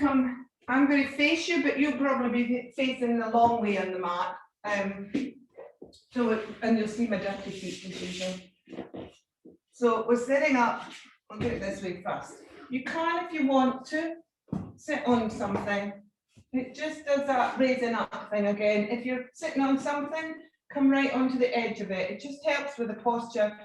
come, I'm going to face you, but you'll probably be facing the long way on the mat. And you'll see my dirty feet as usual. So we're sitting up, I'll do it this way first. You can, if you want to, sit on something. It just does that raising up thing again. If you're sitting on something, come right onto the edge of it. It just helps with the posture,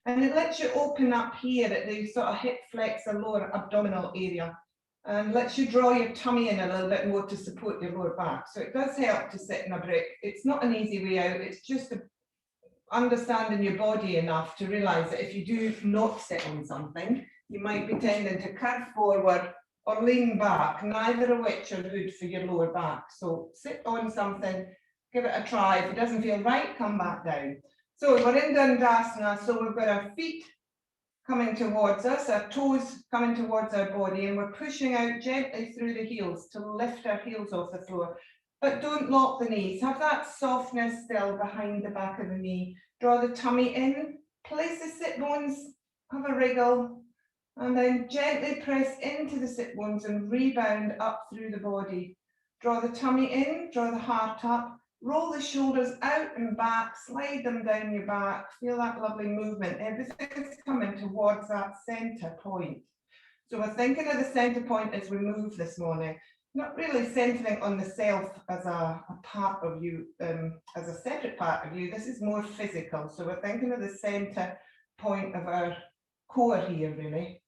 and it lets you open up here at the sort of hip flexor lower abdominal area, and lets you draw your tummy in a little bit more to support your lower back. So it does help to sit in a brick. It's not an easy way out. It's just understanding your body enough to realize that if you do not sit on something, you might be tending to curve forward or lean back, neither of which are good for your lower back. So sit on something, give it a try. If it doesn't feel right, come back down. So we're in Dandasana, so we've got our feet coming towards us, our toes coming towards our body, and we're pushing out gently through the heels to lift our heels off the floor. But don't lock the knees. Have that softness still behind the back of the knee. Draw the tummy in, place the sit bones, have a wriggle, and then gently press into the sit bones and rebound up through the body. Draw the tummy in, draw the heart up, roll the shoulders out and back, slide them down your back. Feel that lovely movement. Everything's coming towards that center point. So we're thinking of the center point as we move this morning. Not really centering on the self as a part of you, as a separate part of you. This is more physical. So we're thinking of the center point of our core here, really.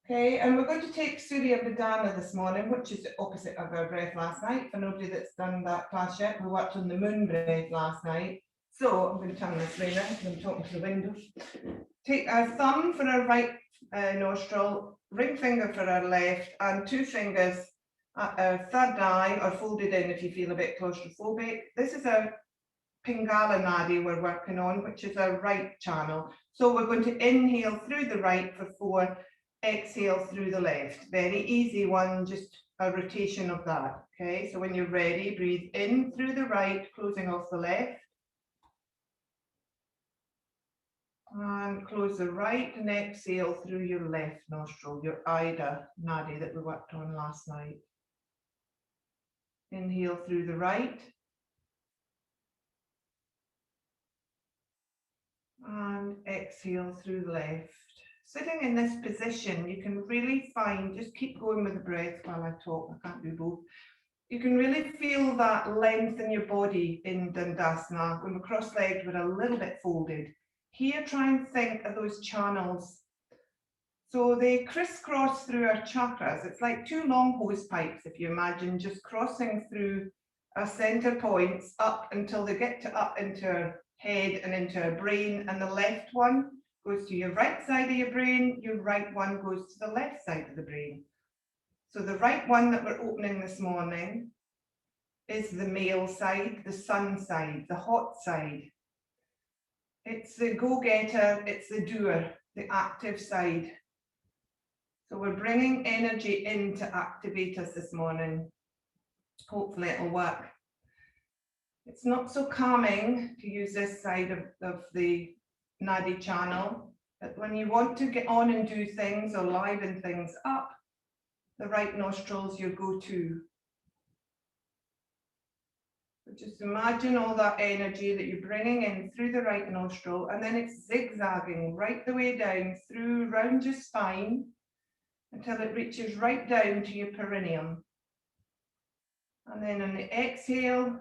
Okay, and we're going to take Surya Vedana this morning, which is the opposite of our breath last night. For nobody that's done that class yet, we worked on the moon breath last night. So I'm going to turn this way now, because I'm talking to the window. Take our thumb for our right nostril, ring finger for our left, and two fingers at our third eye, or folded in if you feel a bit claustrophobic. This is our Pingala Nadi we're working on, which is our right channel. So we're going to inhale through the right for 4, exhale through the left. Very easy one, just a rotation of that. Okay, so when you're ready, breathe in through the right, closing off the left. And close the right and exhale through your left nostril, your Ida Nadi that we worked on last night. Inhale through the right. And exhale through the left. Sitting in this position, you can really find, just keep going with the breath while I talk, I can't do both. You can really feel that length in your body in Dandasana. When we're cross-legged, we're a little bit folded. Here, try and think of those channels. So they crisscross through our chakras. It's like two long hose pipes, if you imagine, just crossing through our center points up until they get to up into our head and into our brain, and the left one goes to your right side of your brain, your right one goes to the left side of the brain. So the right one that we're opening this morning is the male side, the sun side, the hot side. It's the go-getter, it's the doer, the active side. So we're bringing energy in to activate us this morning. Hopefully it'll work. It's not so calming to use this side of the Nadi channel, but when you want to get on and do things or liven things up, the right nostril's your go-to. So just imagine all that energy that you're bringing in through the right nostril, and then it's zigzagging right the way down through, round your spine, until it reaches right down to your perineum. And then on the exhale,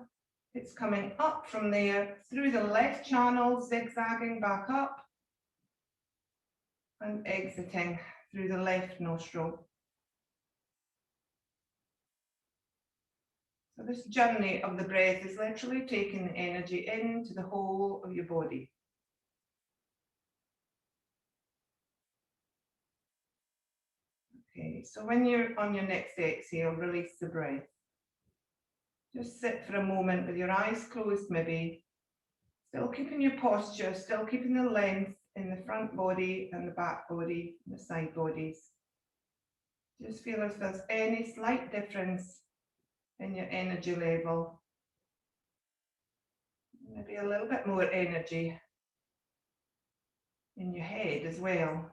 it's coming up from there through the left channel, zigzagging back up, and exiting through the left nostril. So this journey of the breath is literally taking the energy into the whole of your body. Okay, so when you're on your next exhale, release the breath. Just sit for a moment with your eyes closed maybe, still keeping your posture, still keeping the length in the front body and the back body, and the side bodies. Just feel if there's any slight difference in your energy level. Maybe a little bit more energy in your head as well.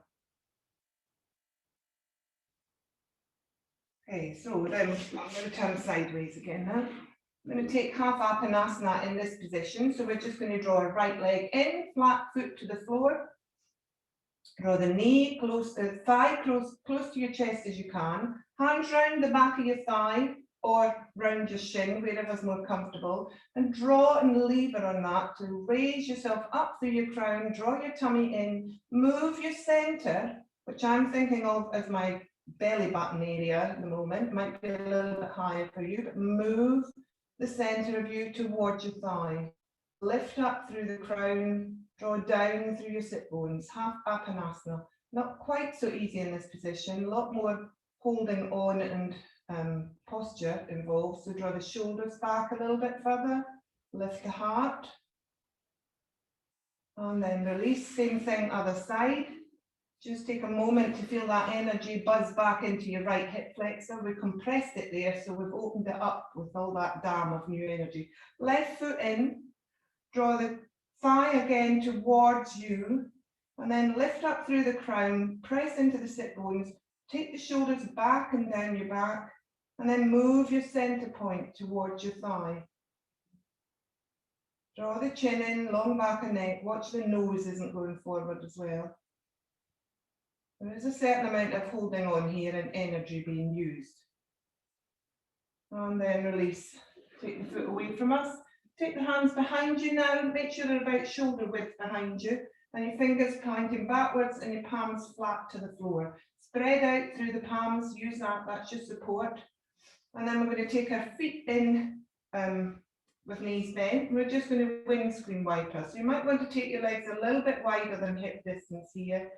Okay, so then I'm going to turn sideways again now. I'm going to take half Apanasana in this position. So we're just going to draw a right leg in, flat foot to the floor. Draw the knee close, the thigh close to your chest as you can. Hands round the back of your thigh or round your shin, wherever's more comfortable. And draw and lever on that to raise yourself up through your crown, draw your tummy in, move your center, which I'm thinking of as my belly button area at the moment. Might be a little bit higher for you, but move the center of you towards your thigh. Lift up through the crown, draw down through your sit bones, half Apanasana. Not quite so easy in this position, a lot more holding on and posture involved. So draw the shoulders back a little bit further, lift the heart, and then release, same thing other side. Just take a moment to feel that energy buzz back into your right hip flexor. We compressed it there, so we've opened it up with all that dam of new energy. Left foot in, draw the thigh again towards you, and then lift up through the crown, press into the sit bones, take the shoulders back and down your back, and then move your center point towards your thigh. Draw the chin in, long back and neck, watch the nose isn't going forward as well. There is a certain amount of holding on here and energy being used. And then release. Take the foot away from us. Take the hands behind you now. Make sure they're about shoulder width behind you. And your fingers pointing backwards and your palms flat to the floor. Spread out through the palms. Use that. That's your support. And then we're going to take our feet in with knees bent. We're just going to windscreen wiper. So you might want to take your legs a little bit wider than hip distance here.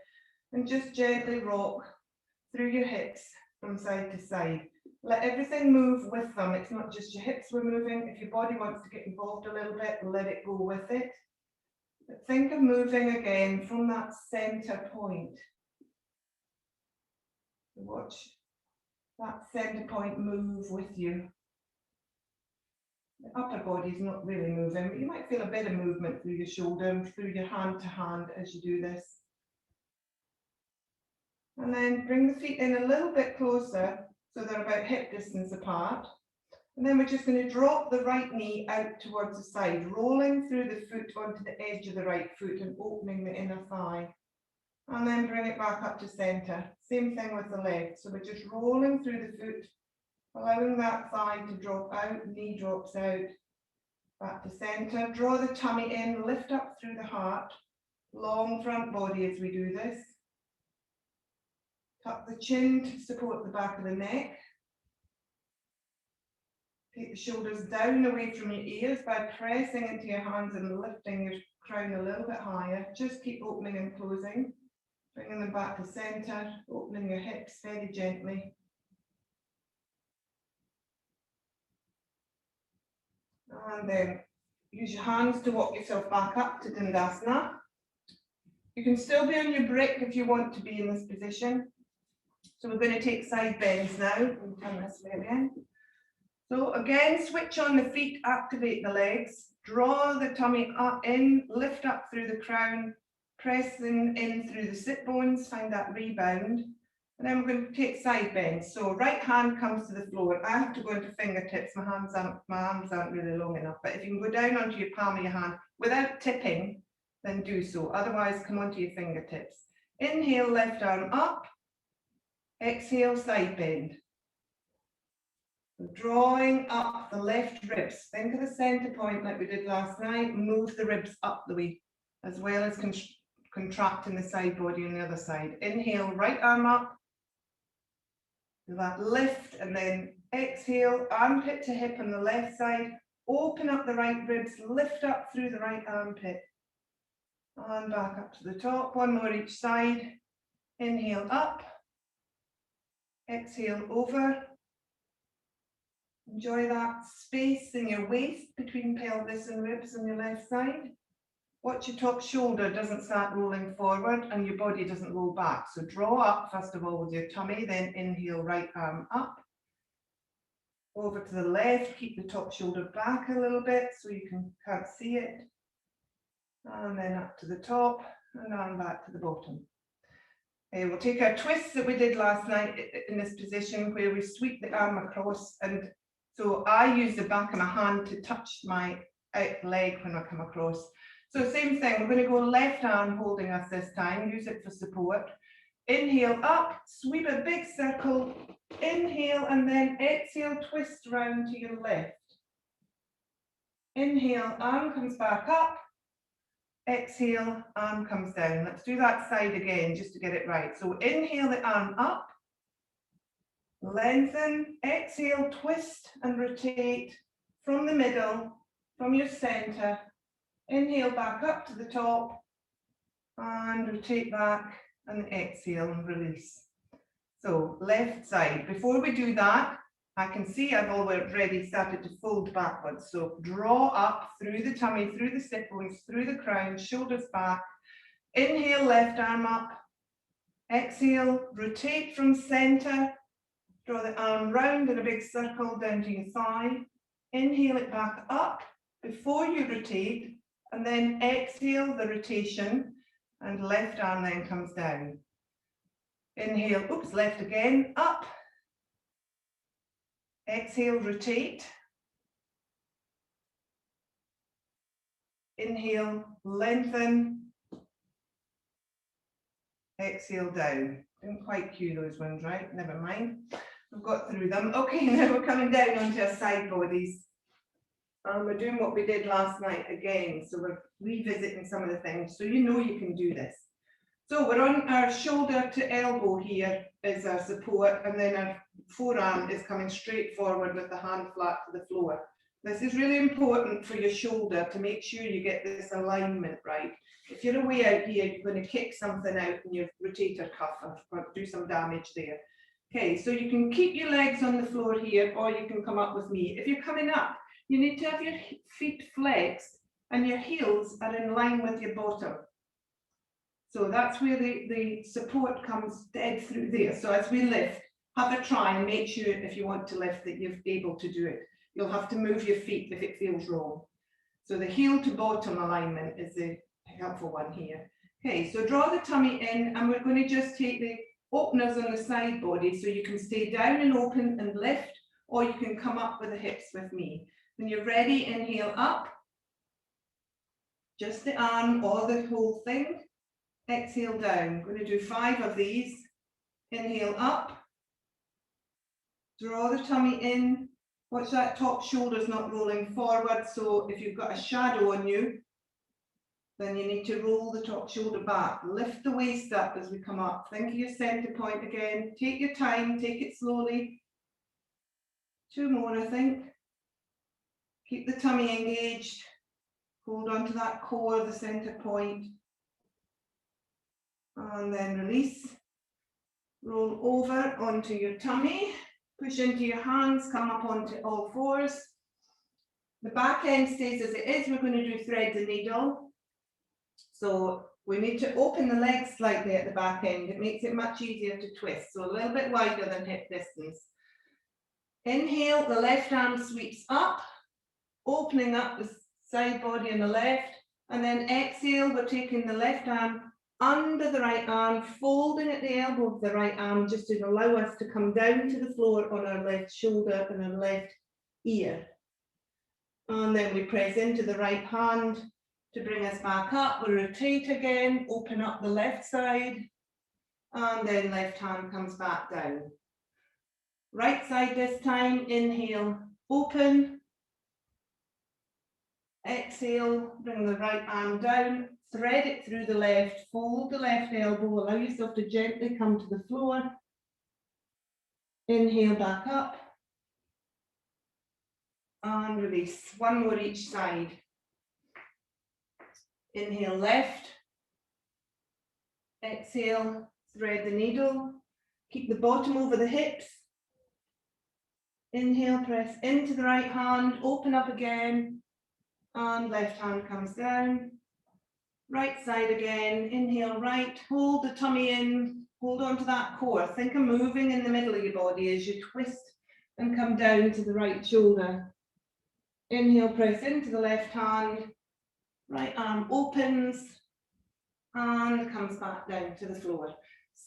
And just gently rock through your hips from side to side. Let everything move with them. It's not just your hips we're moving. If your body wants to get involved a little bit, let it go with it. But think of moving again from that center point. Watch that center point move with you. The upper body is not really moving, but you might feel a bit of movement through your shoulder and through your hand to hand as you do this. And then bring the feet in a little bit closer so they're about hip distance apart. And then we're just going to drop the right knee out towards the side, rolling through the foot onto the edge of the right foot and opening the inner thigh. And then bring it back up to center. Same thing with the left. So we're just rolling through the foot, allowing that thigh to drop out, knee drops out, back to center. Draw the tummy in, lift up through the heart, long front body as we do this. Tuck the chin to support the back of the neck. Take the shoulders down away from your ears by pressing into your hands and lifting your crown a little bit higher. Just keep opening and closing. Bringing them back to center, opening your hips very gently. And then use your hands to walk yourself back up to Dandasana. You can still be on your brick if you want to be in this position. So we're going to take side bends now and turn this way again. So again, switch on the feet, activate the legs, draw the tummy up in, lift up through the crown, press in through the sit bones, find that rebound. And then we're going to take side bends. So right hand comes to the floor. I have to go into fingertips. My arms aren't really long enough. But if you can go down onto your palm of your hand without tipping, then do so. Otherwise, come onto your fingertips. Inhale, left arm up. Exhale, side bend. Drawing up the left ribs. Think of the center point like we did last night. Move the ribs up the way, as well as contracting the side body on the other side. Inhale, right arm up. Do that lift, and then exhale, armpit to hip on the left side. Open up the right ribs, lift up through the right armpit. And back up to the top. One more each side. Inhale up. Exhale over. Enjoy that space in your waist between pelvis and ribs on your left side. Watch your top shoulder doesn't start rolling forward and your body doesn't roll back. So draw up first of all with your tummy, then inhale, right arm up. Over to the left, keep the top shoulder back a little bit so you can't see it. And then up to the top and arm back to the bottom. We'll take our twists that we did last night in this position where we sweep the arm across, and so I use the back of my hand to touch my leg when I come across. So same thing, we're going to go left arm holding us this time, use it for support. Inhale up, sweep a big circle, inhale and then exhale, twist round to your left. Inhale, arm comes back up, exhale, arm comes down. Let's do that side again just to get it right. So inhale the arm up, lengthen, exhale, twist and rotate from the middle, from your center. Inhale back up to the top and rotate back and exhale and release. So left side. Before we do that, I can see I've already started to fold backwards. So draw up through the tummy, through the sit bones, through the crown, shoulders back. Inhale, left arm up. Exhale, rotate from center. Draw the arm round in a big circle down to your thigh. Inhale it back up before you rotate, and then exhale the rotation, and left arm then comes down. Inhale, oops, left again, up. Exhale, rotate. Inhale, lengthen. Exhale, down. Didn't quite cue those ones, right? Never mind. We've got through them. Okay, now we're coming down onto our side bodies. And we're doing what we did last night again. So we're revisiting some of the things. So you know you can do this. So we're on our shoulder to elbow here is our support, and then our forearm is coming straight forward with the hand flat to the floor. This is really important for your shoulder to make sure you get this alignment right. If you're away out here, you're going to kick something out in your rotator cuff or do some damage there. Okay, so you can keep your legs on the floor here, or you can come up with me. If you're coming up, you need to have your feet flexed and your heels are in line with your bottom. So that's where the support comes dead through there. So as we lift, have a try and make sure if you want to lift that you're able to do it. You'll have to move your feet if it feels wrong. So the heel to bottom alignment is the helpful one here. Okay, so draw the tummy in, and we're going to just take the openers on the side body, so you can stay down and open and lift, or you can come up with the hips with me. When you're ready, inhale up, just the arm or the whole thing. Exhale down. I'm going to do 5 of these. Inhale up, draw the tummy in. Watch that top shoulder's not rolling forward, so if you've got a shadow on you, then you need to roll the top shoulder back. Lift the waist up as we come up. Think of your center point again. Take your time, take it slowly. 2 more, I think. Keep the tummy engaged. Hold on to that core of the center point. And then release. Roll over onto your tummy. Push into your hands, come up onto all fours. The back end stays as it is. We're going to do thread the needle. So we need to open the legs slightly at the back end. It makes it much easier to twist. So a little bit wider than hip distance. Inhale, the left arm sweeps up, opening up the side body on the left. And then exhale, we're taking the left arm under the right arm, folding at the elbow of the right arm, just to allow us to come down to the floor on our left shoulder and our left ear. And then we press into the right hand to bring us back up. We rotate again, open up the left side, and then left hand comes back down. Right side this time, inhale, open. Exhale, bring the right arm down, thread it through the left, fold the left elbow, allow yourself to gently come to the floor. Inhale back up. And release. 1 more each side. Inhale left. Exhale, thread the needle. Keep the bottom over the hips. Inhale, press into the right hand, open up again. And left hand comes down. Right side again, inhale right, hold the tummy in, hold on to that core. Think of moving in the middle of your body as you twist and come down to the right shoulder. Inhale, press into the left hand, right arm opens and comes back down to the floor.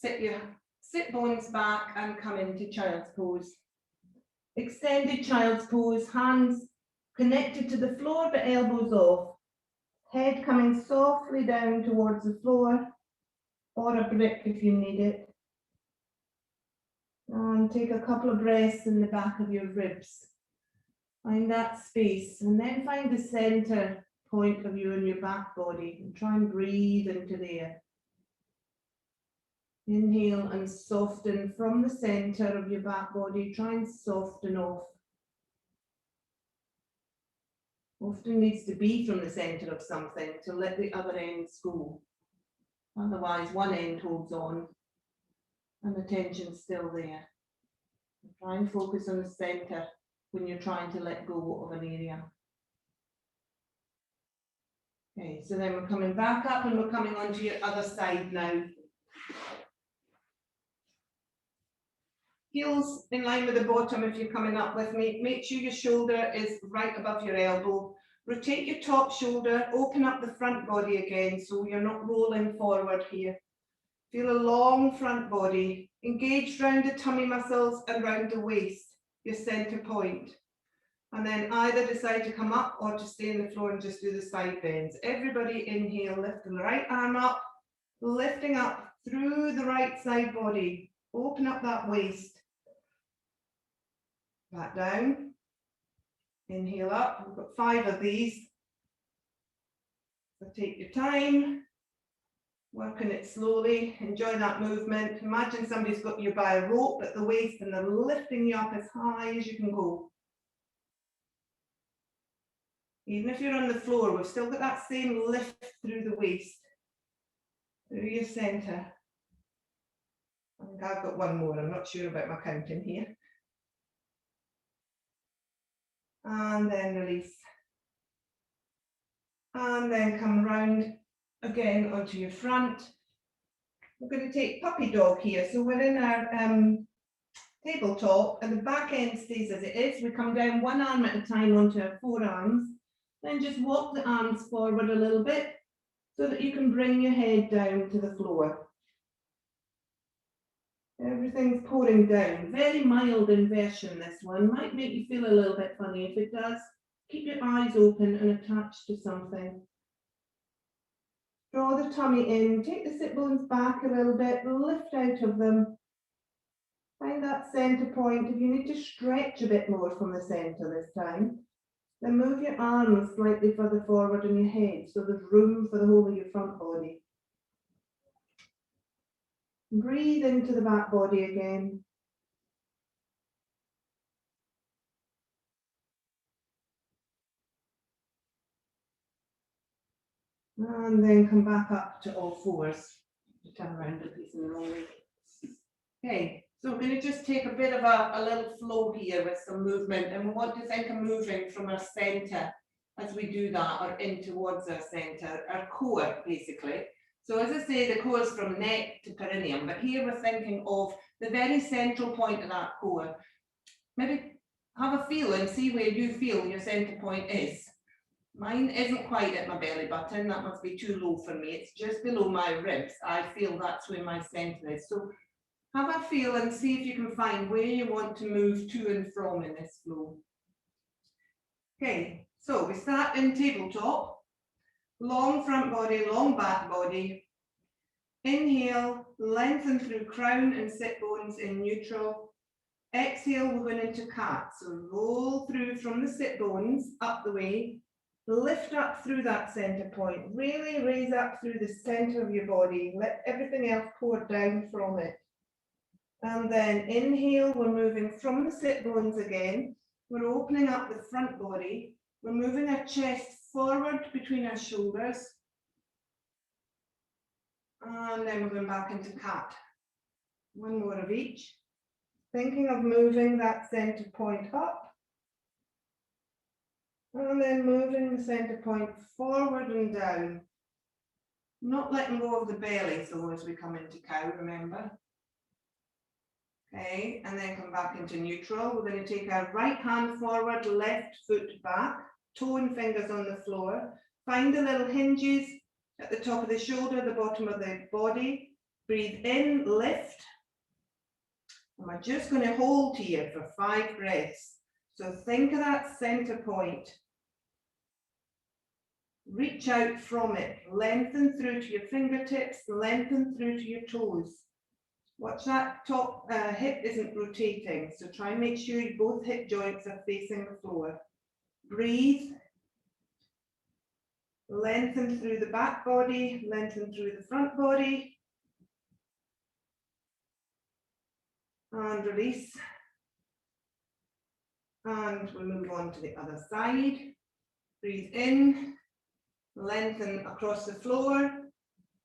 sit your sit bones back and come into child's pose. Extended child's pose, hands connected to the floor but elbows off. Head coming softly down towards the floor or a brick if you need it. And take a couple of breaths in the back of your ribs. Find that space and then find the center point of you in your back body and try and breathe into there. Inhale and soften from the center of your back body. Try and soften off. Often needs to be from the center of something to let the other ends go. Otherwise, one end holds on and the tension's still there. Try and focus on the center when you're trying to let go of an area. Okay, so then we're coming back up and we're coming onto your other side now. Heels in line with the bottom if you're coming up with me. Make sure your shoulder is right above your elbow. Rotate your top shoulder, open up the front body again so you're not rolling forward here. Feel a long front body. Engage round the tummy muscles and round the waist, your center point. And then either decide to come up or to stay on the floor and just do the side bends. Everybody inhale, lift the right arm up, lifting up through the right side body. Open up that waist. Back down. Inhale up. We've got 5 of these. So take your time. Working it slowly. Enjoy that movement. Imagine somebody's got you by a rope at the waist and they're lifting you up as high as you can go. Even if you're on the floor, we've still got that same lift through the waist, through your center. I think I've got one more. I'm not sure about my counting here. And then release. And then come round again onto your front. We're going to take puppy dog here. So we're in our tabletop and the back end stays as it is. We come down one arm at a time onto our forearms. Then just walk the arms forward a little bit so that you can bring your head down to the floor. Everything's pouring down. Very mild inversion, this one. Might make you feel a little bit funny. If it does, keep your eyes open and attached to something. Draw the tummy in. Take the sit bones back a little bit. Lift out of them. Find that center point. If you need to stretch a bit more from the center this time, then move your arms slightly further forward in your head so there's room for the whole of your front body. Breathe into the back body again. And then come back up to all fours. Turn around a piece in the wrong way. Okay, so we're going to just take a bit of a little flow here with some movement, and we want to think of moving from our center as we do that, or in towards our center, our core basically. So as I say, the core is from neck to perineum, but here we're thinking of the very central point of that core. Maybe have a feel and see where you feel your center point is. Mine isn't quite at my belly button, that must be too low for me. It's just below my ribs. I feel that's where my center is. So have a feel and see if you can find where you want to move to and from in this flow. Okay, so we start in tabletop. Long front body, long back body. Inhale, lengthen through crown and sit bones in neutral. Exhale, we're going into cat. So roll through from the sit bones up the way. Lift up through that center point. Really raise up through the center of your body. Let everything else pour down from it. And then inhale, we're moving from the sit bones again. We're opening up the front body. We're moving our chest forward between our shoulders. And then we're going back into cat. One more of each. Thinking of moving that center point up. And then moving the center point forward and down. Not letting go of the belly so as we come into cow, remember. Okay, and then come back into neutral. We're going to take our right hand forward, left foot back, toe and fingers on the floor. Find the little hinges at the top of the shoulder, the bottom of the body. Breathe in, lift. And we're just going to hold here for 5 breaths. So think of that center point. Reach out from it, lengthen through to your fingertips, lengthen through to your toes. Watch that top hip isn't rotating, so try and make sure both hip joints are facing the floor. Breathe. Lengthen through the back body, lengthen through the front body. And release. And we'll move on to the other side. Breathe in, lengthen across the floor.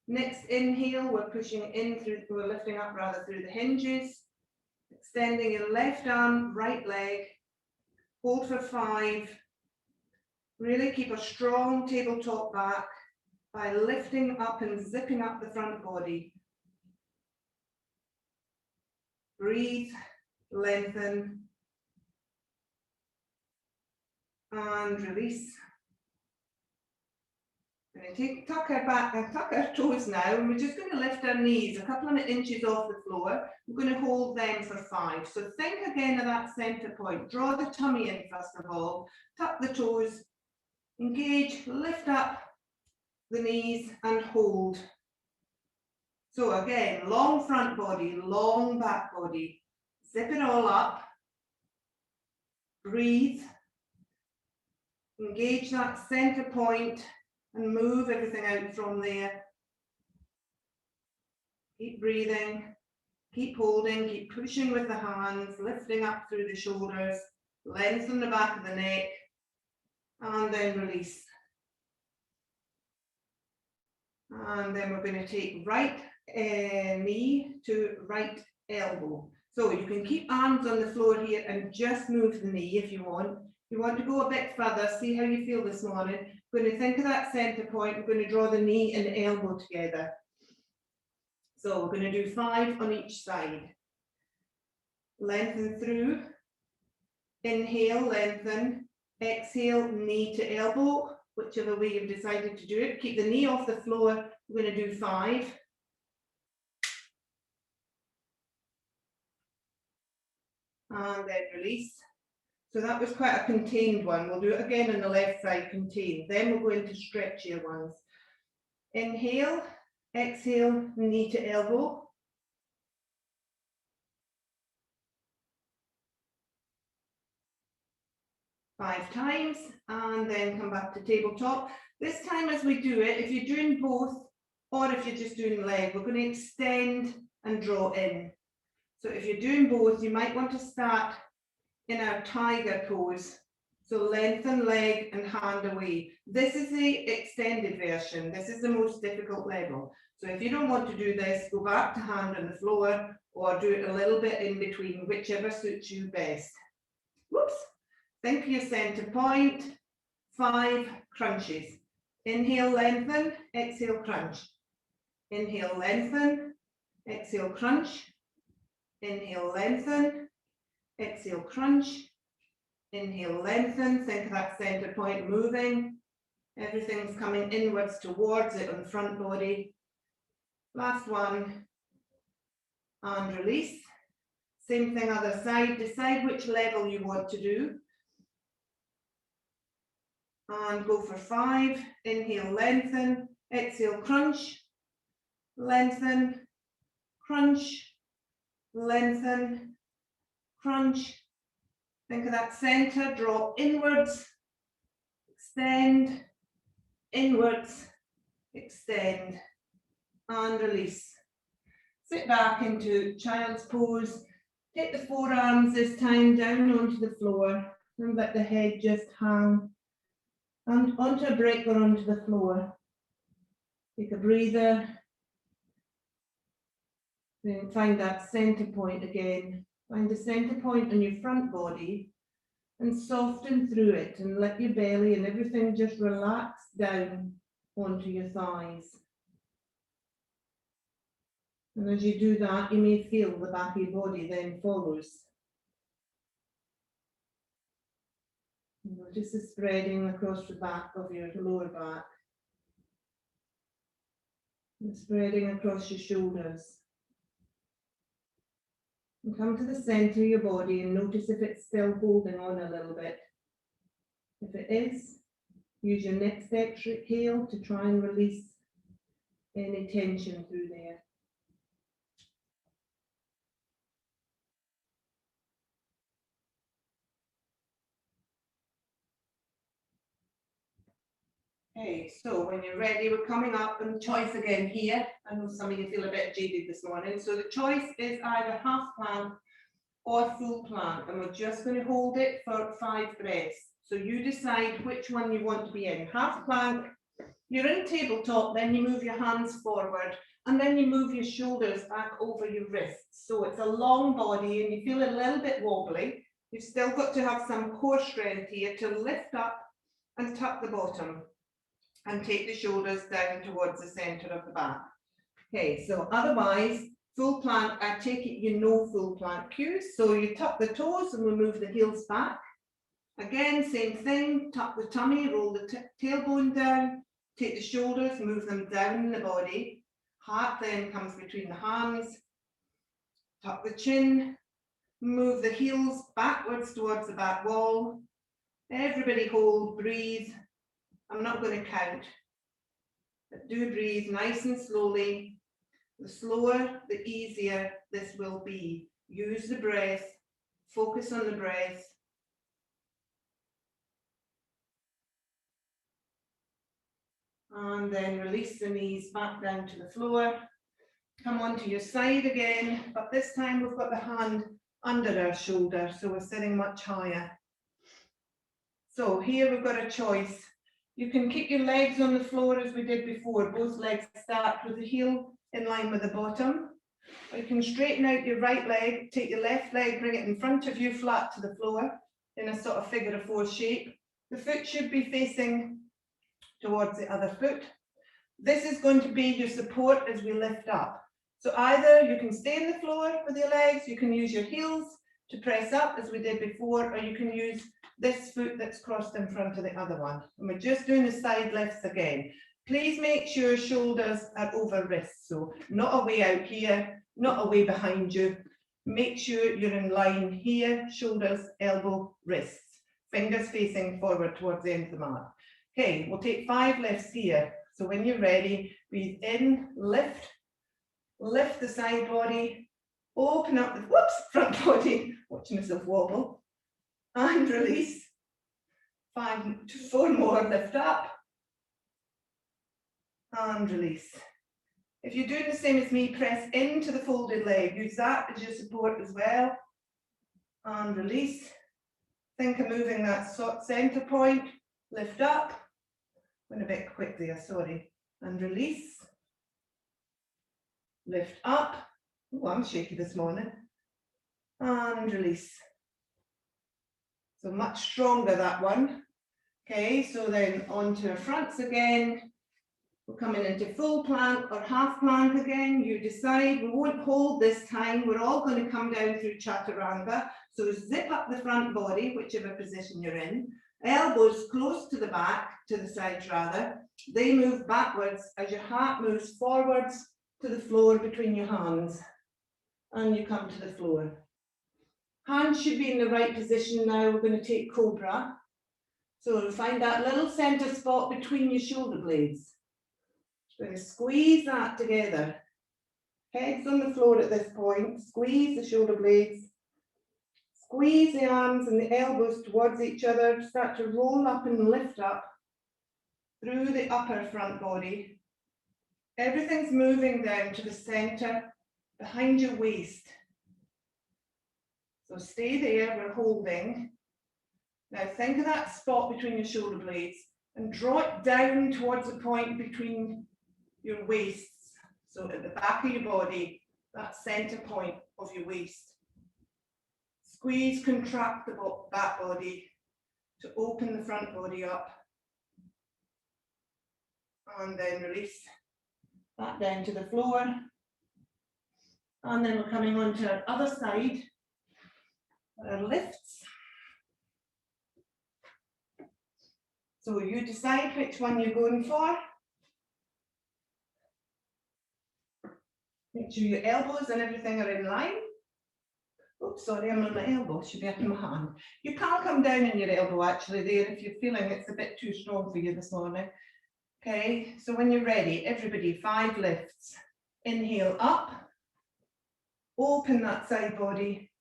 Next inhale, we're pushing in through, we're lifting up rather through the hinges. Extending your left arm, right leg. Hold for 5. Really keep a strong tabletop back by lifting up and zipping up the front body. Breathe, lengthen, and release. We're going to tuck our toes now, and we're just going to lift our knees a couple of inches off the floor. We're going to hold them for 5. So think again of that center point. Draw the tummy in first of all. Tuck the toes, engage, lift up the knees and hold. So again, long front body, long back body. Zip it all up. Breathe. Engage that center point and move everything out from there. Keep breathing, keep holding, keep pushing with the hands, lifting up through the shoulders, lengthen the back of the neck, and then release. And then we're going to take right knee to right elbow. So you can keep arms on the floor here and just move the knee if you want. If you want to go a bit further, see how you feel this morning. We're going to think of that center point. We're going to draw the knee and the elbow together. So we're going to do 5 on each side. Lengthen through. Inhale, lengthen. Exhale, knee to elbow, whichever way you've decided to do it. Keep the knee off the floor. We're going to do 5. And then release. So that was quite a contained one. We'll do it again on the left side, contained. Then we'll go into stretchier ones. Inhale, exhale, knee to elbow. 5 times, and then come back to tabletop. This time as we do it, if you're doing both, or if you're just doing leg, we're going to extend and draw in. So if you're doing both, you might want to start in our tiger pose. So lengthen leg and hand away. This is the extended version. This is the most difficult level. So if you don't want to do this, go back to hand on the floor or do it a little bit in between, whichever suits you best. Whoops. Think of your center point. 5 crunches. Inhale, lengthen, exhale, crunch. Inhale, lengthen, exhale, crunch. Inhale, lengthen, exhale, crunch. Inhale, lengthen, think of that center point moving. Everything's coming inwards towards it on the front body. Last one. And release. Same thing other side. Decide which level you want to do. And go for 5. Inhale, lengthen, exhale, crunch. Lengthen, crunch, lengthen, crunch. Think of that center, draw inwards, extend, inwards, extend, and release. Sit back into child's pose. Take the forearms this time down onto the floor and let the head just hang. And onto a brick or onto the floor. Take a breather. Then find that center point again. Find the center point on your front body and soften through it and let your belly and everything just relax down onto your thighs. And as you do that, you may feel the back of your body then follows. Notice the spreading across the back of your lower back. And spreading across your shoulders. And come to the center of your body and notice if it's still holding on a little bit. If it is, use your next exhale to try and release any tension through there. Okay, so when you're ready, we're coming up and choice again here. I know some of you feel a bit jaded this morning. So the choice is either half plank or full plank, and we're just going to hold it for 5 breaths. So you decide which one you want to be in. Half plank, you're in tabletop, then you move your hands forward, and then you move your shoulders back over your wrists. So it's a long body and you feel a little bit wobbly. You've still got to have some core strength here to lift up and tuck the bottom and take the shoulders down towards the center of the back. Okay, so otherwise, full plank, I take it you know full plank cues. So you tuck the toes and we move the heels back. Again, same thing, tuck the tummy, roll the tailbone down, take the shoulders, move them down the body. Heart then comes between the hands. Tuck the chin, move the heels backwards towards the back wall. Everybody hold, breathe. I'm not going to count, but do breathe nice and slowly. The slower, the easier this will be. Use the breath, focus on the breath. And then release the knees back down to the floor. Come onto your side again, but this time we've got the hand under our shoulder, so we're sitting much higher. So here we've got a choice. You can keep your legs on the floor as we did before. Both legs start with the heel in line with the bottom. Or you can straighten out your right leg, take your left leg, bring it in front of you, flat to the floor, in a sort of figure of 4 shape. The foot should be facing towards the other foot. This is going to be your support as we lift up. So either you can stay on the floor with your legs, you can use your heels to press up as we did before, or you can use this foot that's crossed in front of the other one. And we're just doing the side lifts again. Please make sure shoulders are over wrists, so not away out here, not away behind you. Make sure you're in line here, shoulders, elbow, wrists, fingers facing forward towards the end of the mat. Okay, we'll take 5 lifts here. So when you're ready, breathe in, lift the side body, open up the front body, watching myself wobble, and release. 5 to 4 more, lift up, and release. If you're doing the same as me, press into the folded leg. Use that as your support as well. And release. Think of moving that center point. Lift up. Went a bit quick there, sorry. And release. Lift up. Oh, I'm shaky this morning. And release. So much stronger, that one. Okay, so then onto our fronts again. We're coming into full plank or half plank again. You decide. We won't hold this time. We're all going to come down through chaturanga. So zip up the front body, whichever position you're in. Elbows close to the back, to the sides rather. They move backwards as your heart moves forwards to the floor between your hands. And you come to the floor. Hands should be in the right position now. We're going to take cobra. So find that little center spot between your shoulder blades. We're going to squeeze that together. Head's on the floor at this point. Squeeze the shoulder blades. Squeeze the arms and the elbows towards each other. Start to roll up and lift up through the upper front body. Everything's moving down to the center behind your waist. So stay there, we're holding. Now think of that spot between your shoulder blades and draw it down towards the point between your waists. So at the back of your body, that center point of your waist. Squeeze, contract the back body to open the front body up. And then release that down to the floor. And then we're coming on to our other side. Our lifts. So you decide which one you're going for. Make sure your elbows and everything are in line. Oops, sorry, I'm on my elbow, should be up in my hand. You can't come down in your elbow actually there if you're feeling it's a bit too strong for you this morning. Okay, so when you're ready, everybody, 5 lifts. Inhale up, open that side body,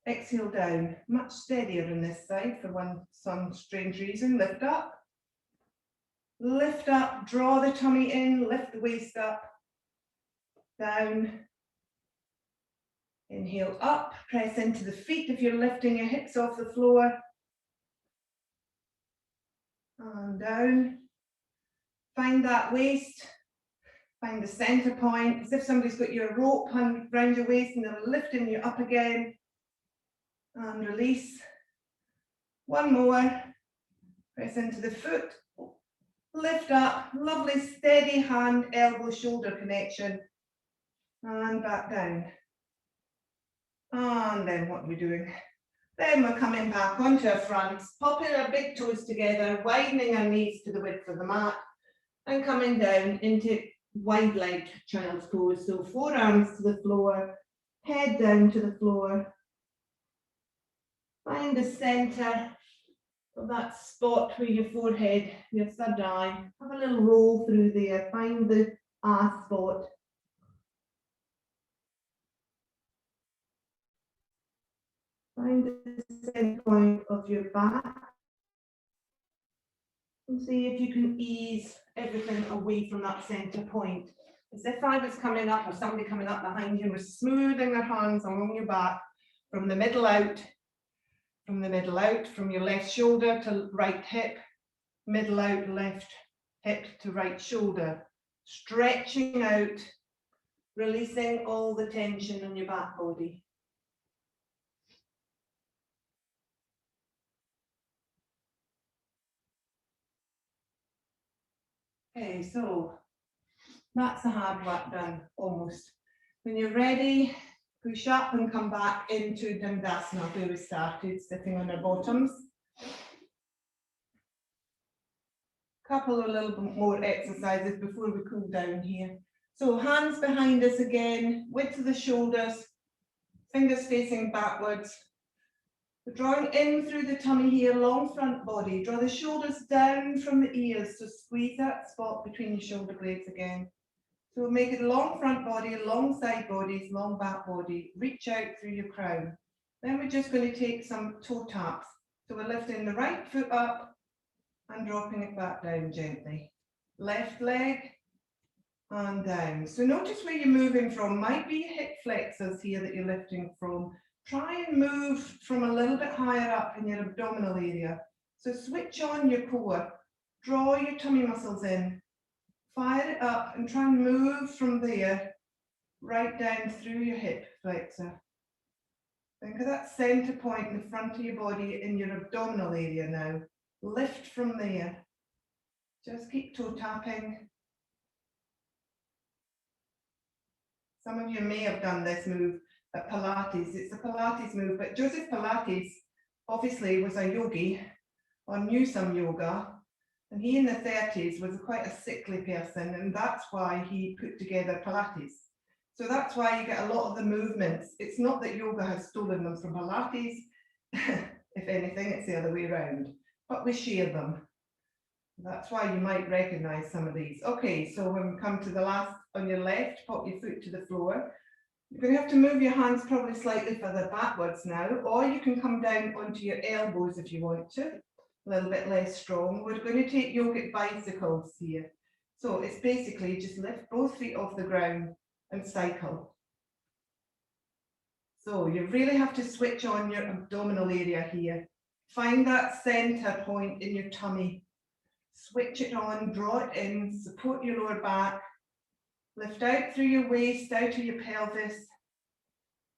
exhale down. Much steadier on this side for some strange reason. Lift up, draw the tummy in, lift the waist up, down. Inhale up, press into the feet if you're lifting your hips off the floor. And down. Find that waist. Find the center point, as if somebody's got your rope around your waist and they're lifting you up again. And release. One more. Press into the foot. Lift up. Lovely steady hand, elbow, shoulder connection. And back down. And then what are we doing? Then we're coming back onto our fronts, popping our big toes together, widening our knees to the width of the mat, and coming down into wide-legged child's pose. So forearms to the floor, head down to the floor. Find the center of that spot where your forehead, your third eye, have a little roll through there. Find the ah spot. Find the center point of your back. And see if you can ease everything away from that center point. As if I was coming up or somebody coming up behind you and was smoothing their hands along your back from the middle out, from your left shoulder to right hip, middle out, left hip to right shoulder. Stretching out, releasing all the tension on your back body. Okay, so that's the hard work done, almost. When you're ready, push up and come back into Dandasana, where we started, sitting on our bottoms. Couple of little bit more exercises before we cool down here. So hands behind us again, width of the shoulders, fingers facing backwards. We're drawing in through the tummy here, long front body. Draw the shoulders down from the ears, so squeeze that spot between your shoulder blades again. So we'll make it long front body, long side bodies, long back body. Reach out through your crown. Then we're just going to take some toe taps. So we're lifting the right foot up and dropping it back down gently. Left leg and down. So notice where you're moving from. Might be hip flexors here that you're lifting from. Try and move from a little bit higher up in your abdominal area. So switch on your core. Draw your tummy muscles in. Fire it up and try and move from there right down through your hip flexor. Think of that center point in the front of your body in your abdominal area now. Lift from there. Just keep toe tapping. Some of you may have done this move at Pilates. It's a Pilates move, but Joseph Pilates obviously was a yogi or knew some yoga. And he in the 30s was quite a sickly person, and that's why he put together Pilates. So that's why you get a lot of the movements. It's not that yoga has stolen them from Pilates. If anything, it's the other way around. But we share them. That's why you might recognize some of these. Okay, so when we come to the last on your left, pop your foot to the floor. You're going to have to move your hands probably slightly further backwards now, or you can come down onto your elbows if you want to. A little bit less strong. We're going to take yogic bicycles here. So it's basically just lift both feet off the ground and cycle. So you really have to switch on your abdominal area here. Find that center point in your tummy. Switch it on, draw it in, support your lower back. Lift out through your waist, out to your pelvis.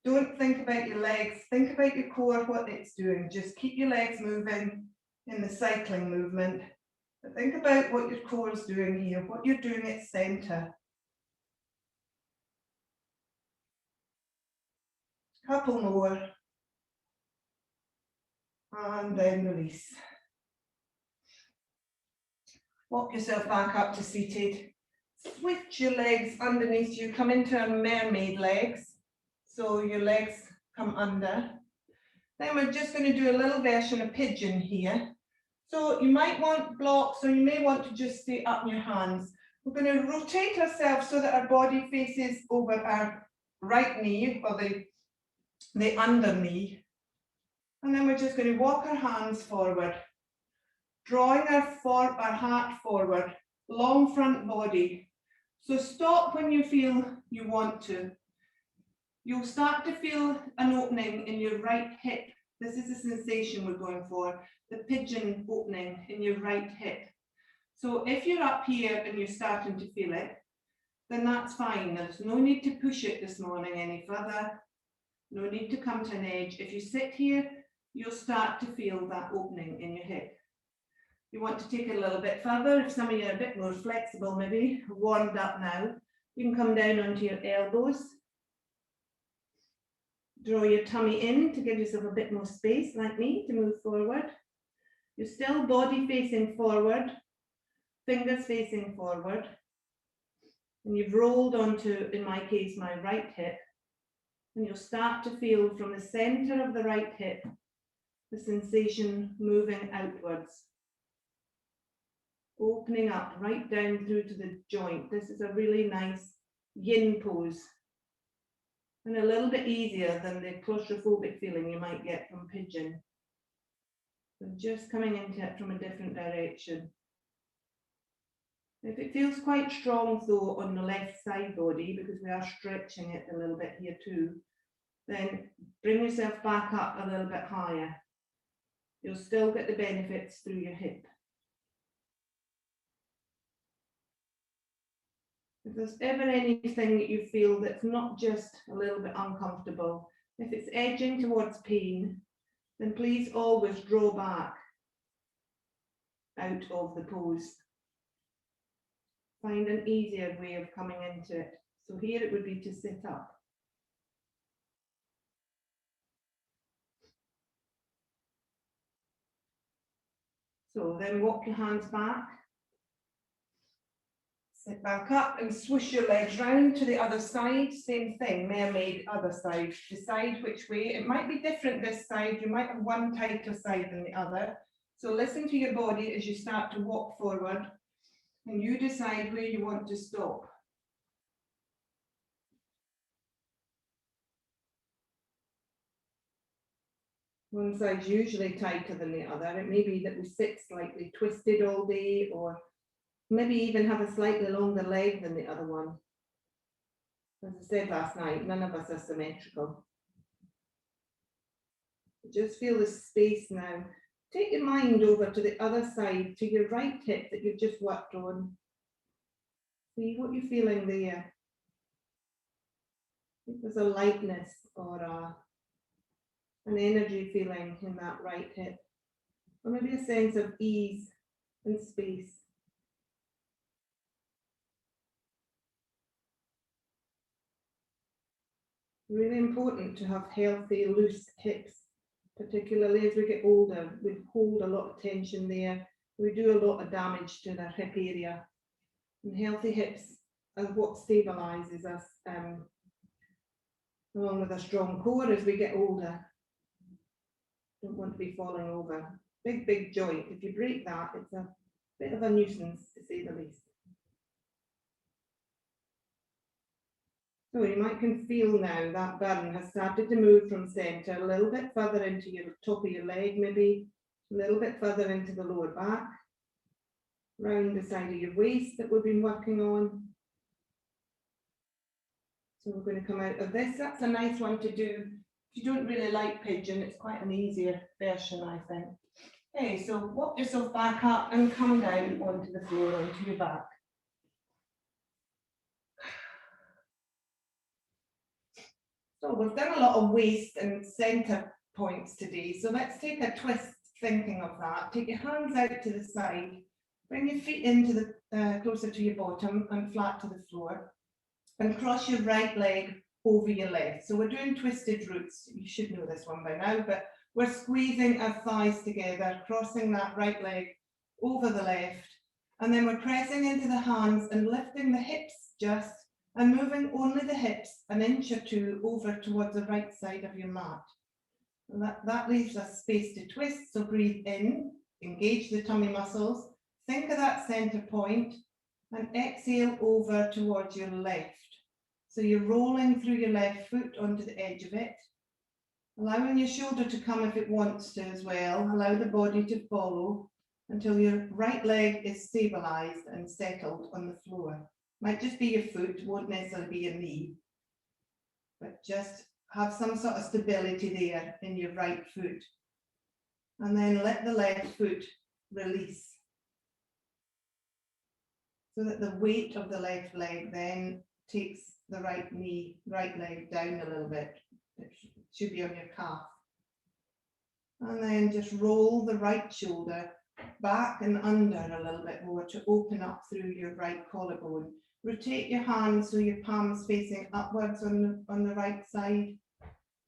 Don't think about your legs. Think about your core, what it's doing. Just keep your legs moving in the cycling movement. But think about what your core is doing here, what you're doing at center. Couple more. And then release. Walk yourself back up to seated. Switch your legs underneath you, come into a mermaid legs. So your legs come under. Then we're just going to do a little version of pigeon here. So you might want blocks, or you may want to just stay up in your hands. We're going to rotate ourselves so that our body faces over our right knee, or the under knee. And then we're just going to walk our hands forward, drawing our heart forward, long front body. So stop when you feel you want to. You'll start to feel an opening in your right hip. This is the sensation we're going for, the pigeon opening in your right hip. So if you're up here and you're starting to feel it, then that's fine. There's no need to push it this morning any further. No need to come to an edge. If you sit here, you'll start to feel that opening in your hip. You want to take it a little bit further. If some of you are a bit more flexible, maybe warmed up now, you can come down onto your elbows. Draw your tummy in to give yourself a bit more space, like me, to move forward. You're still body facing forward, fingers facing forward. And you've rolled onto, in my case, my right hip. And you'll start to feel from the center of the right hip, the sensation moving outwards. Opening up right down through to the joint. This is a really nice yin pose. And a little bit easier than the claustrophobic feeling you might get from pigeon. So just coming into it from a different direction. If it feels quite strong though on the left side body, because we are stretching it a little bit here too, then bring yourself back up a little bit higher. You'll still get the benefits through your hip. If there's ever anything that you feel that's not just a little bit uncomfortable, if it's edging towards pain, then please always draw back out of the pose. Find an easier way of coming into it. So here it would be to sit up. So then walk your hands back. Sit back up and swoosh your legs round to the other side. Same thing, mermaid, other side. Decide which way. It might be different this side. You might have one tighter side than the other. So listen to your body as you start to walk forward, and you decide where you want to stop. One side's usually tighter than the other. It may be that we sit slightly twisted all day, or maybe even have a slightly longer leg than the other one. As I said last night, none of us are symmetrical. Just feel the space now. Take your mind over to the other side, to your right hip that you've just worked on. See what you're feeling there. If there's a lightness or an energy feeling in that right hip, or maybe a sense of ease and space. Really important to have healthy, loose hips, particularly as we get older. We hold a lot of tension there. We do a lot of damage to the hip area. And healthy hips are what stabilizes us, along with a strong core as we get older. Don't want to be falling over. Big joint. If you break that, it's a bit of a nuisance, to say the least. So you might can feel now that burn has started to move from centre a little bit further into your top of your leg, maybe a little bit further into the lower back, round the side of your waist that we've been working on. So we're going to come out of this. That's a nice one to do. If you don't really like pigeon, it's quite an easier version, I think. Okay, so walk yourself back up and come down onto the floor, onto your back. So we've done a lot of waist and centre points today. So let's take a twist thinking of that. Take your hands out to the side, bring your feet into the closer to your bottom and flat to the floor, and cross your right leg over your left. So we're doing twisted roots. You should know this one by now, but we're squeezing our thighs together, crossing that right leg over the left, And then we're pressing into the hands and lifting the hips just, and moving only the hips an inch or two over towards the right side of your mat. And that leaves us space to twist, so breathe in, engage the tummy muscles, think of that center point, and exhale over towards your left. So you're rolling through your left foot onto the edge of it, allowing your shoulder to come if it wants to as well. Allow the body to follow until your right leg is stabilized and settled on the floor. Might just be your foot, won't necessarily be your knee, but just have some sort of stability there in your right foot. And then let the left foot release, so that the weight of the left leg then takes the right leg down a little bit. It should be on your calf. And then just roll the right shoulder back and under a little bit more to open up through your right collarbone. Rotate your hands so your palms facing upwards on the right side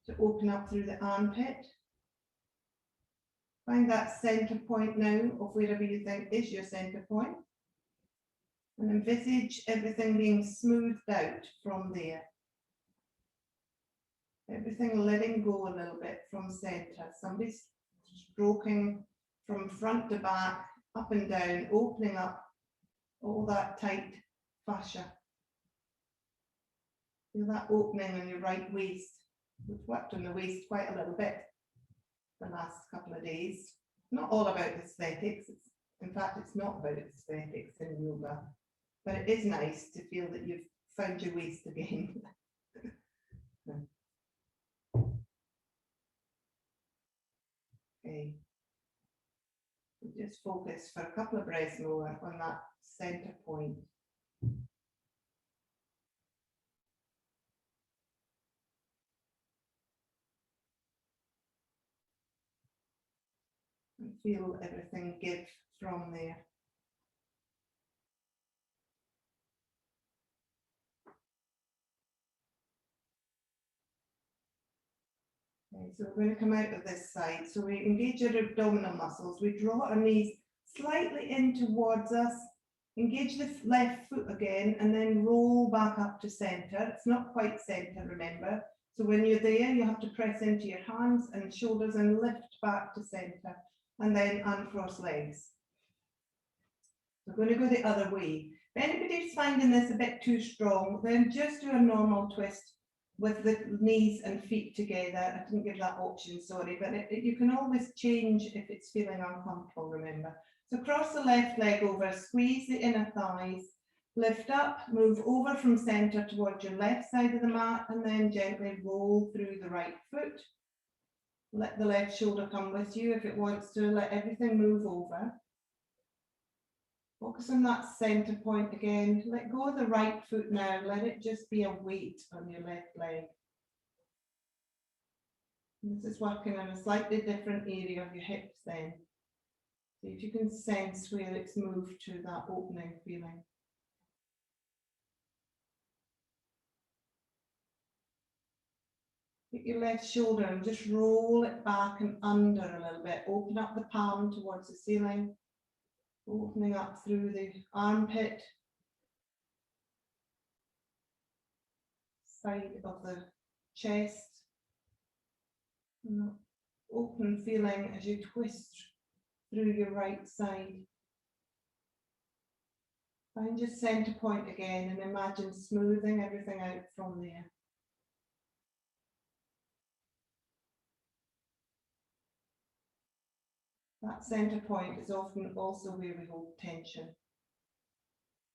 to open up through the armpit. Find that center point now of wherever you think is your center point. And envisage everything being smoothed out from there. Everything letting go a little bit from center. Somebody's stroking from front to back, up and down, opening up all that tight fascia. Feel that opening on your right waist. We've worked on the waist quite a little bit the last couple of days. Not all about aesthetics. In fact, it's not about aesthetics in yoga, but it is nice to feel that you've found your waist again. Okay. Just focus for a couple of breaths more on that center point. And feel everything give from there. Okay, so we're going to come out of this side. So we engage our abdominal muscles. We draw our knees slightly in towards us. Engage the left foot again and then roll back up to center. It's not quite center, remember. So when you're there, you have to press into your hands and shoulders and lift back to center. And then uncross legs. We're going to go the other way. If anybody's finding this a bit too strong, then just do a normal twist with the knees and feet together. I didn't give that option, sorry, but you can always change if it's feeling uncomfortable, remember. So cross the left leg over, squeeze the inner thighs, lift up, move over from center towards your left side of the mat, and then gently roll through the right foot. Let the left shoulder come with you if it wants to. Let everything move over. Focus on that center point again. Let go of the right foot now. Let it just be a weight on your left leg. And this is working on a slightly different area of your hips then. See if you can sense where it's moved to that opening feeling. Take your left shoulder and just roll it back and under a little bit. Open up the palm towards the ceiling. Opening up through the armpit. Side of the chest. And open feeling as you twist through your right side. Find your center point again and imagine smoothing everything out from there. That center point is often also where we hold tension.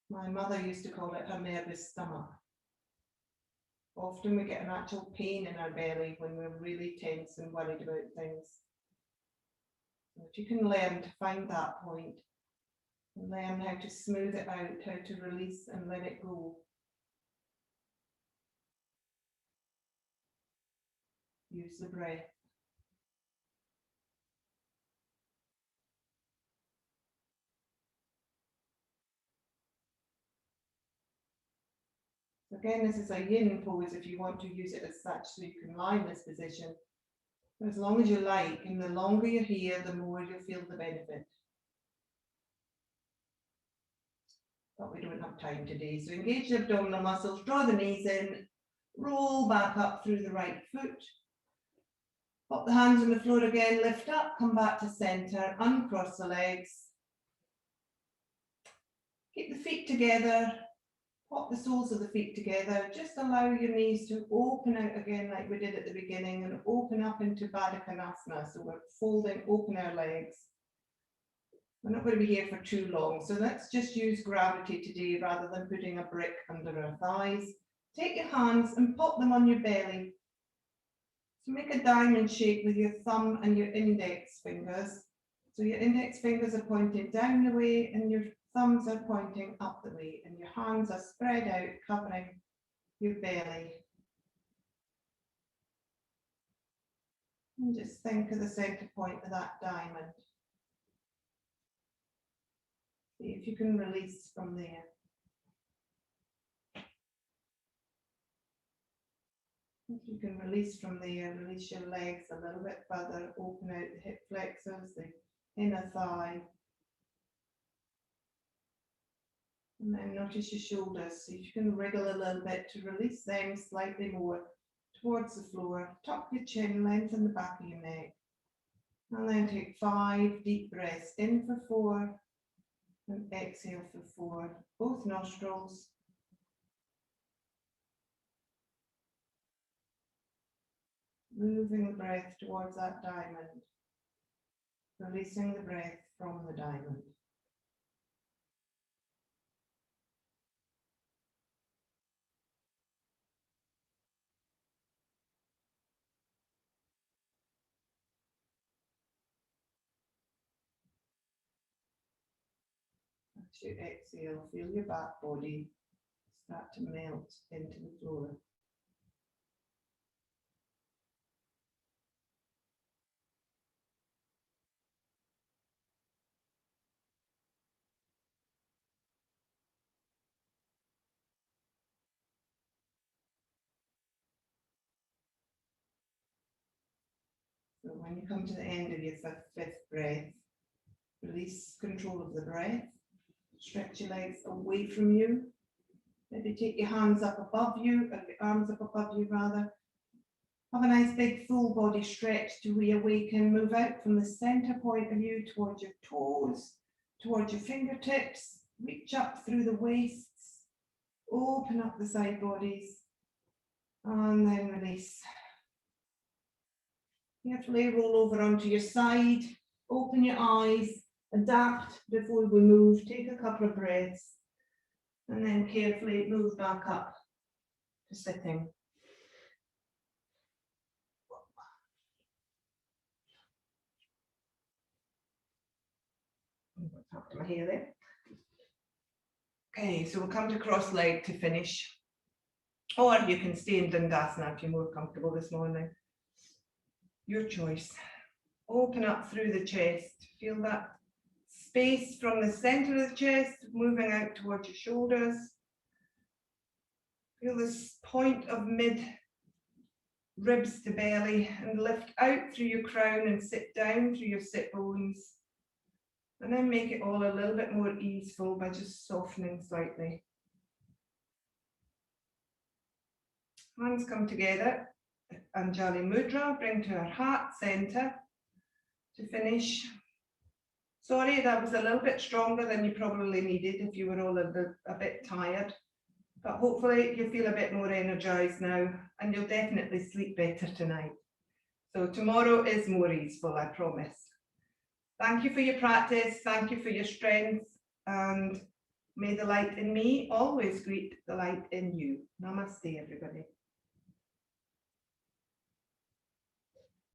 My mother used to call it her nervous stomach. Often we get an actual pain in our belly when we're really tense and worried about things. So if you can learn to find that point, and learn how to smooth it out, how to release and let it go. Use the breath. Again, this is a yin pose if you want to use it as such, so you can lie in this position. But as long as you like, and the longer you're here, the more you'll feel the benefit. but we don't have time today. So engage the abdominal muscles, draw the knees in, roll back up through the right foot. Pop the hands on the floor again, lift up, come back to center, uncross the legs. Keep the feet together, pop the soles of the feet together, just allow your knees to open out again like we did at the beginning and open up into Baddha Konasana. So we're folding, open our legs. We're not going to be here for too long, so let's just use gravity today rather than putting a brick under our thighs. Take your hands and pop them on your belly. So make a diamond shape with your thumb and your index fingers. So your index fingers are pointing down the way and your thumbs are pointing up the way and your hands are spread out, covering your belly. And just think of the center point of that diamond. See if you can release from there. If you can release from there, release your legs a little bit further, open out the hip flexors, the inner thigh. And then notice your shoulders. See if you can wriggle a little bit to release them slightly more towards the floor. Tuck your chin, lengthen the back of your neck. And then take 5 deep breaths, in for 4 and exhale for 4, both nostrils. Moving the breath towards that diamond, releasing the breath from the diamond. As you exhale, feel your back body start to melt into the floor. So when you come to the end of your fifth breath, release control of the breath. Stretch your legs away from you. Maybe take your hands up above you, or your arms up above you rather. Have a nice big full body stretch to reawaken. Move out from the center point of you towards your toes, towards your fingertips. Reach up through the waists. Open up the side bodies. And then release. Carefully roll over onto your side. Open your eyes. Adapt before we move. Take a couple of breaths. And then carefully move back up to sitting. What's to my hair there? Okay, so we'll come to cross leg to finish. Or you can stay in Dandasana if you're more comfortable this morning. Your choice. Open up through the chest. Feel that space from the center of the chest moving out towards your shoulders. Feel this point of mid ribs to belly and lift out through your crown and sit down through your sit bones. And then make it all a little bit more easeful by just softening slightly. Hands come together. Anjali Mudra, bring to our heart center to finish. Sorry, that was a little bit stronger than you probably needed if you were all a bit tired. But hopefully you feel a bit more energized now and you'll definitely sleep better tonight. So tomorrow is more easeful, I promise. Thank you for your practice. Thank you for your strength. And may the light in me always greet the light in you. Namaste, everybody.